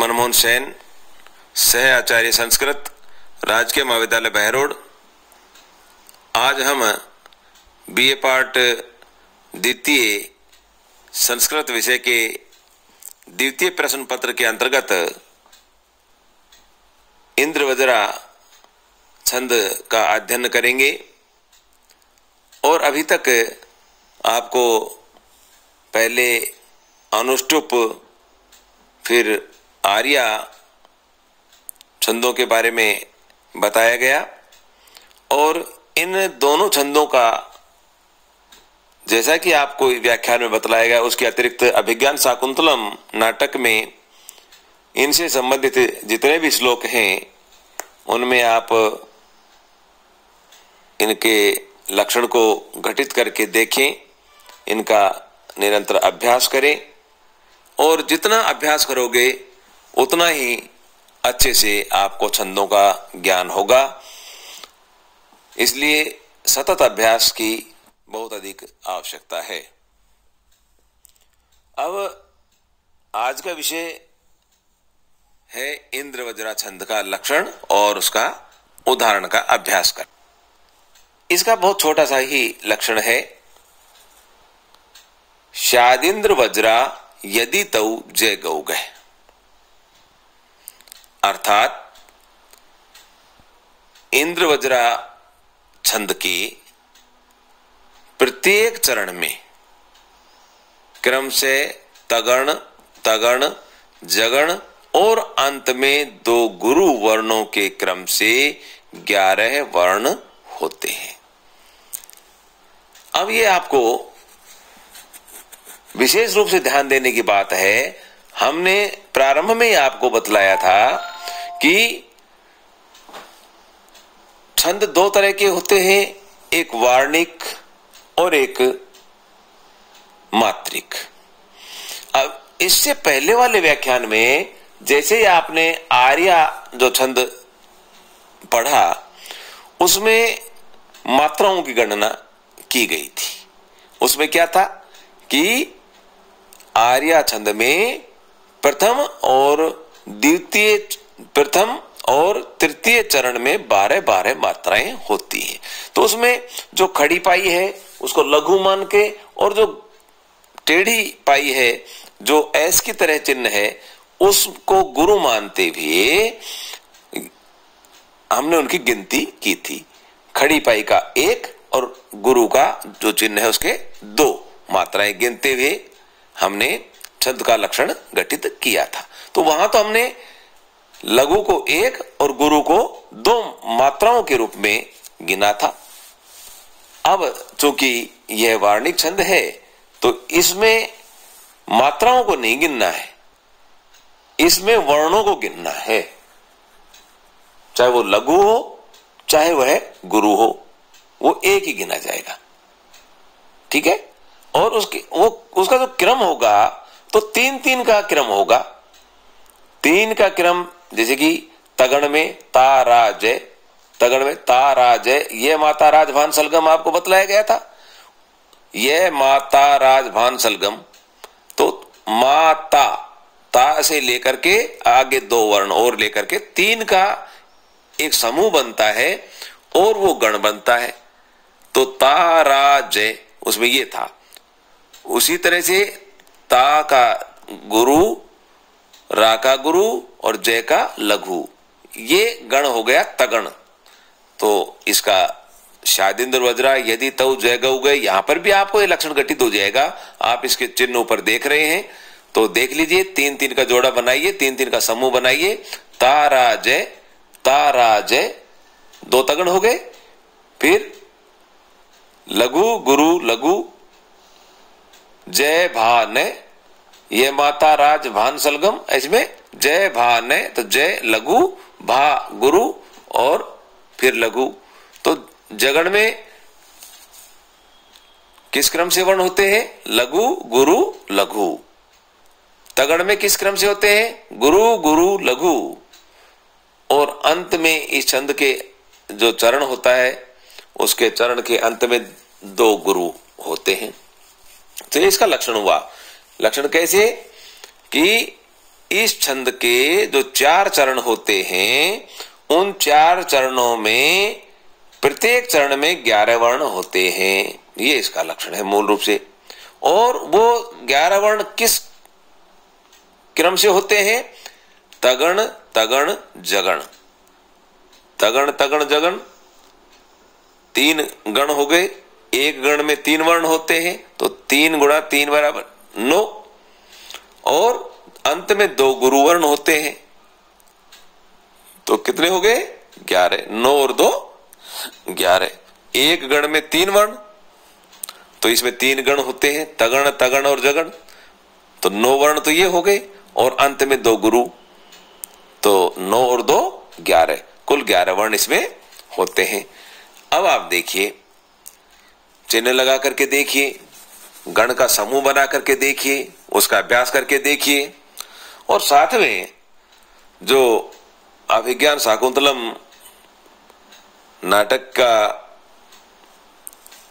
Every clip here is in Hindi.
मनमोहन सेन, सह आचार्य संस्कृत, राजकीय महाविद्यालय बहरोड। आज हम बीए पार्ट द्वितीय संस्कृत विषय के द्वितीय प्रश्न पत्र के अंतर्गत इंद्रवज्रा छंद का अध्ययन करेंगे। और अभी तक आपको पहले अनुष्टुप फिर आर्या छंदों के बारे में बताया गया और इन दोनों छंदों का जैसा कि आपको व्याख्यान में बतलाया गया उसके अतिरिक्त अभिज्ञान शाकुंतलम नाटक में इनसे संबंधित जितने भी श्लोक हैं उनमें आप इनके लक्षण को घटित करके देखें, इनका निरंतर अभ्यास करें और जितना अभ्यास करोगे उतना ही अच्छे से आपको छंदों का ज्ञान होगा। इसलिए सतत अभ्यास की बहुत अधिक आवश्यकता है। अब आज का विषय है इंद्रवज्रा छंद का लक्षण और उसका उदाहरण का अभ्यास कर। इसका बहुत छोटा सा ही लक्षण है। शादिंद्र वज्रा यदि तौ जय गौ गए, अर्थात इंद्रवज्रा छंद के प्रत्येक चरण में क्रम से तगण, तगण, जगण और अंत में 2 गुरु वर्णों के क्रम से 11 वर्ण होते हैं। अब ये आपको विशेष रूप से ध्यान देने की बात है। हमने प्रारंभ में ही आपको बतलाया था कि छंद 2 तरह के होते हैं, एक वार्णिक और एक मात्रिक। अब इससे पहले वाले व्याख्यान में जैसे ही आपने आर्या जो छंद पढ़ा उसमें मात्राओं की गणना की गई थी। उसमें क्या था कि आर्या छंद में प्रथम और तृतीय चरण में 12 मात्राएं होती हैं। तो उसमें जो खड़ी पाई है उसको लघु मान के और जो टेढ़ी पाई है जो ऐस की तरह चिन्ह है उसको गुरु मानते हुए हमने उनकी गिनती की थी। खड़ी पाई का 1 और गुरु का जो चिन्ह है उसके 2 मात्राएं गिनते हुए हमने छंद का लक्षण गठित किया था। तो वहां तो हमने लघु को 1 और गुरु को 2 मात्राओं के रूप में गिना था। अब चूंकि यह वार्णिक छंद है तो इसमें मात्राओं को नहीं गिनना है, इसमें वर्णों को गिनना है। चाहे वो लघु हो चाहे वह गुरु हो, वो एक ही गिना जाएगा। ठीक है। और उसका जो क्रम होगा तो 3-3 का क्रम होगा। 3 का क्रम जैसे कि तगण में तारा जय, तगण में तारा जय, ये माता राजभान सलगम आपको बतलाया गया था। ये माता राजभान सलगम तो माता ता से लेकर के आगे 2 वर्ण और लेकर के 3 का एक समूह बनता है और वो गण बनता है। तो तारा जय उसमें ये था। उसी तरह से ता का गुरु, रा का गुरु और जय का लघु, ये गण हो गया तगण। तो इसका शादिंद्र वज्रा यदि तौ जय गौ गए, यहां पर भी आपको ये लक्षण घटित हो जाएगा। आप इसके चिन्ह ऊपर देख रहे हैं तो देख लीजिए। 3-3 का जोड़ा बनाइए, 3-3 का समूह बनाइए। तारा जय 2 तगण हो गए। फिर लघु गुरु लघु, जय भान, ये माता राज भान सलगम, इसमें जय भान तो जय लघु भा गुरु और फिर लघु। तो जगण में किस क्रम से वर्ण होते हैं? लघु गुरु लघु। तगड़ में किस क्रम से होते हैं? गुरु गुरु लघु। और अंत में इस छंद के जो चरण होता है उसके चरण के अंत में 2 गुरु होते हैं। तो इसका लक्षण हुआ। लक्षण कैसे कि इस छंद के जो 4 चरण होते हैं, उन 4 चरणों में प्रत्येक चरण में 11 वर्ण होते हैं। ये इसका लक्षण है मूल रूप से। और वो 11 वर्ण किस क्रम से होते हैं? तगण तगण जगण, तगण तगण जगण, 3 गण हो गए। एक गण में 3 वर्ण होते हैं, तो 3 गुणा 3 बराबर 9। और अंत में 2 गुरु वर्ण होते हैं, तो कितने हो गए? 11। 9 और 2 11। एक गण में 3 वर्ण, तो इसमें 3 गण होते हैं, तगण तगण और जगण, तो 9 वर्ण तो ये हो गए। और अंत में 2 गुरु, तो 9 और 2 11, कुल 11 वर्ण इसमें होते हैं। अब आप देखिए, चिन्ह लगा करके देखिए, गण का समूह बना करके देखिए, उसका अभ्यास करके देखिए। और साथ में जो अभिज्ञान शाकुंतलम नाटक का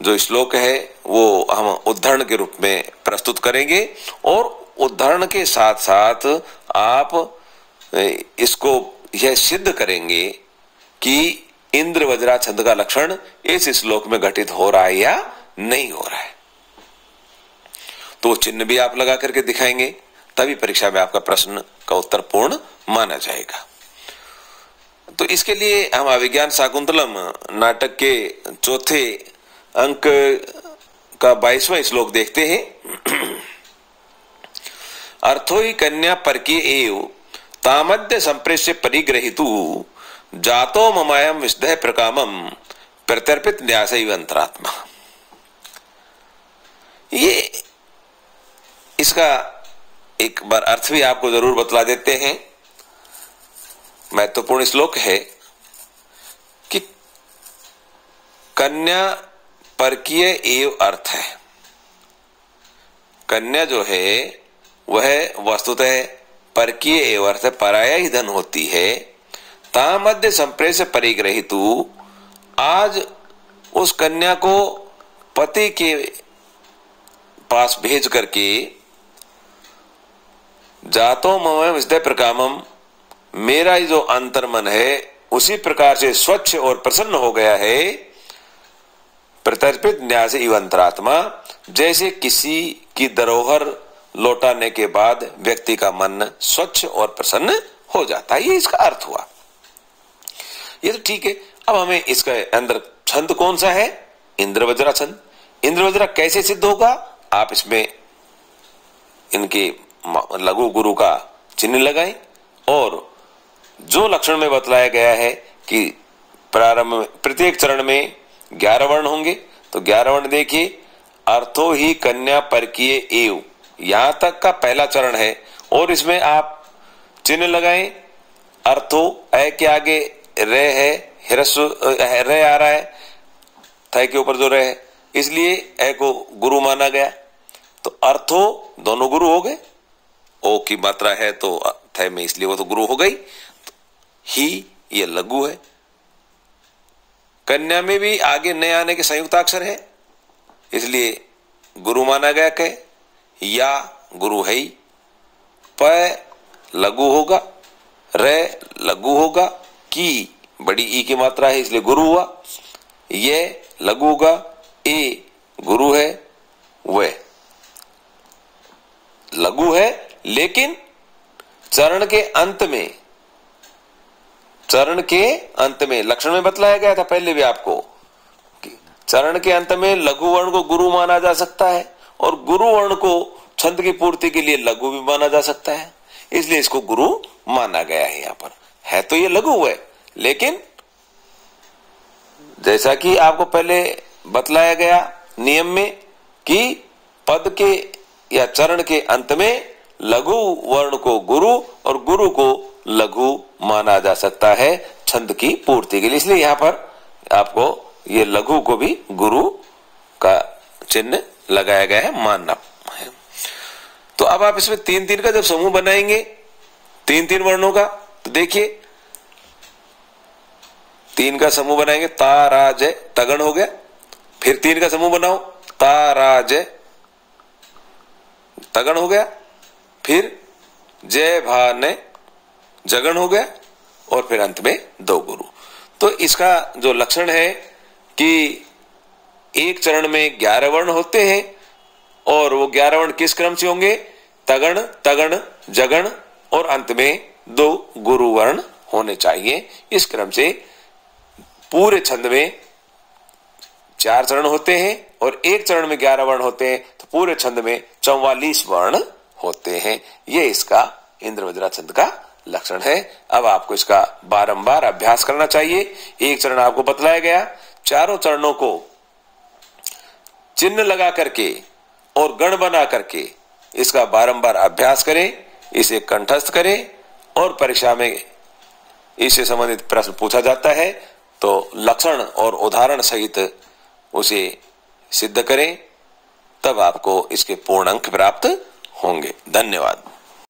जो श्लोक है वो हम उद्धरण के रूप में प्रस्तुत करेंगे। और उद्धरण के साथ साथ आप इसको यह सिद्ध करेंगे कि इंद्र वज्रा छंद का लक्षण इस श्लोक में घटित हो रहा है या नहीं हो रहा है। तो चिन्ह भी आप लगा करके दिखाएंगे, तभी परीक्षा में आपका प्रश्न का उत्तर पूर्ण माना जाएगा। तो इसके लिए हम अभिज्ञान शाकुंतलम नाटक के चौथे अंक का 22वां श्लोक देखते हैं। अर्थो ही कन्या परकीय एव तामद्य संप्रेष्य परिग्रहितु जातो ममायम विष्दय प्रकामम प्रत्यर्पित न्यासैव अंतरात्मा। ये इसका एक बार अर्थ भी आपको जरूर बतला देते हैं। महत्वपूर्ण श्लोक है कि कन्या परकीय एव अर्थ है। कन्या जो है वह वस्तुतः परकीय एव अर्थ पराया ही धन होती है। तामध्य संप्रेष परिग्रहितु, आज उस कन्या को पति के पास भेज करके जातो मम विष्दय प्रकामम, मेरा जो अंतर्मन है उसी प्रकार से स्वच्छ और प्रसन्न हो गया है। प्रत्यर्पित न्यास इव अंतरात्मा, जैसे किसी की धरोहर लौटाने के बाद व्यक्ति का मन स्वच्छ और प्रसन्न हो जाता है। ये इसका अर्थ हुआ। ये तो ठीक है। अब हमें इसका अंदर छंद कौन सा है? इंद्रवज्रा छंद। इंद्रवज्रा कैसे सिद्ध होगा? आप इसमें इनके लघु गुरु का चिन्ह लगाएं और जो लक्षण में बतलाया गया है कि प्रारंभ में प्रत्येक चरण में 11 वर्ण होंगे, तो 11 वर्ण देखिए। अर्थो ही कन्या परकीय एव, यहां तक का पहला चरण है और इसमें आप चिन्ह लगाएं। अर्थो, ए के आगे रे है, हिरस्व रे आ रहा है, थ के ऊपर जो रे है, इसलिए ए को गुरु माना गया। तो अर्थो दोनों गुरु हो गए। ओ की मात्रा है तो थ में, इसलिए वो तो गुरु हो गई। ही ये लघु है। कन्या में भी आगे नए आने के संयुक्ताक्षर है, इसलिए गुरु माना गया। कहे या गुरु है ही। प लघु होगा, रे लघु होगा, की बड़ी ई की मात्रा है इसलिए गुरु हुआ। ये लघु होगा, ए गुरु है, वे लघु है। लेकिन चरण के अंत में लक्षण में बतलाया गया था पहले भी आपको कि चरण के अंत में लघु वर्ण को गुरु माना जा सकता है और गुरु वर्ण को छंद की पूर्ति के लिए लघु भी माना जा सकता है, इसलिए इसको गुरु माना गया है। यहां पर है तो ये लघु है, लेकिन जैसा कि आपको पहले बतलाया गया नियम में कि पद के या चरण के अंत में लघु वर्ण को गुरु और गुरु को लघु माना जा सकता है छंद की पूर्ति के लिए, इसलिए यहां पर आपको ये लघु को भी गुरु का चिन्ह लगाया गया है, मानना है। तो अब आप इसमें 3-3 का जब समूह बनाएंगे 3-3 वर्णों का, तो देखिए 3 का समूह बनाएंगे, ता रा जय, तगण हो गया। फिर 3 का समूह बनाओ, ता रा जय, तगण हो गया। फिर जय भा ने जगन हो गया और फिर अंत में दो गुरु। तो इसका जो लक्षण है कि एक चरण में 11 वर्ण होते हैं और वो 11 वर्ण किस क्रम से होंगे? तगण, तगण, जगण और अंत में 2 गुरु वर्ण होने चाहिए। इस क्रम से पूरे छंद में 4 चरण होते हैं और एक चरण में 11 वर्ण होते हैं, तो पूरे छंद में 44 वर्ण होते हैं। ये इसका इंद्रवज्रा छंद का लक्षण है। अब आपको इसका बारंबार अभ्यास करना चाहिए। एक चरण आपको बतलाया गया, चारों चरणों को चिन्ह लगा करके और गण बना करके इसका बारंबार अभ्यास करें, इसे कंठस्थ करें और परीक्षा में इससे संबंधित प्रश्न पूछा जाता है तो लक्षण और उदाहरण सहित उसे सिद्ध करें, तब आपको इसके पूर्ण अंक प्राप्त होंगे। धन्यवाद।